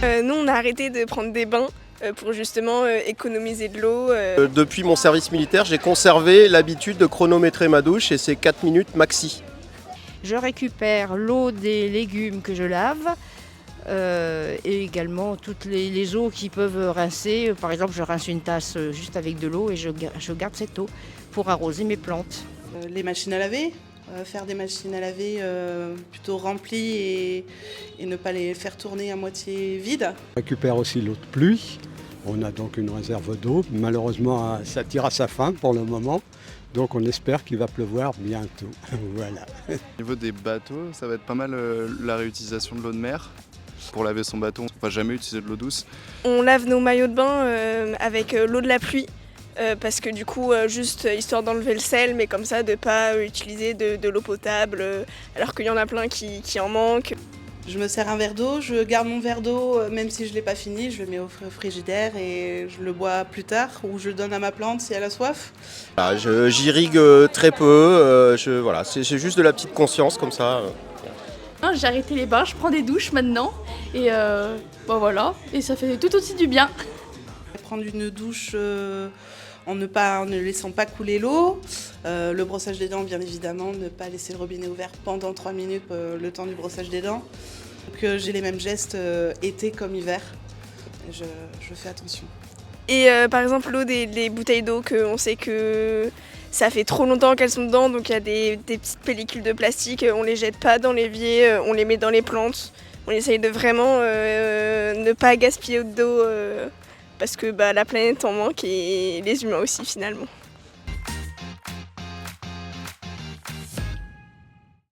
Nous, on a arrêté de prendre des bains pour justement économiser de l'eau. Depuis mon service militaire, j'ai conservé l'habitude de chronométrer ma douche et c'est 4 minutes maxi. Je récupère l'eau des légumes que je lave et également toutes les eaux qui peuvent rincer. Par exemple, je rince une tasse juste avec de l'eau et je garde cette eau pour arroser mes plantes. Les machines à laver, faire des machines à laver plutôt remplies et ne pas les faire tourner à moitié vides. On récupère aussi l'eau de pluie. On a donc une réserve d'eau. Malheureusement, ça tire à sa fin pour le moment. Donc on espère qu'il va pleuvoir bientôt. Voilà. Au niveau des bateaux, ça va être pas mal la réutilisation de l'eau de mer. Pour laver son bateau, on ne va jamais utiliser de l'eau douce. On lave nos maillots de bain avec l'eau de la pluie. Parce que du coup, juste histoire d'enlever le sel, mais comme ça de ne pas utiliser de l'eau potable, alors qu'il y en a plein qui en manquent. Je me sers un verre d'eau, je garde mon verre d'eau, même si je ne l'ai pas fini, je le mets au frigidaire et je le bois plus tard, ou je le donne à ma plante si elle a soif. Voilà, j'irrigue très peu, voilà, c'est juste de la petite conscience comme ça. J'ai arrêté les bains, je prends des douches maintenant et voilà, et ça fait tout aussi du bien. Prendre une douche en ne laissant pas couler l'eau, le brossage des dents bien évidemment, ne pas laisser le robinet ouvert pendant 3 minutes le temps du brossage des dents. Donc, j'ai les mêmes gestes été comme hiver, je fais attention. Et par exemple l'eau des bouteilles d'eau, on sait que ça fait trop longtemps qu'elles sont dedans, donc il y a des petites pellicules de plastique, on les jette pas dans l'évier, on les met dans les plantes. On essaye de vraiment ne pas gaspiller d'eau parce que la planète en manque et les humains aussi finalement.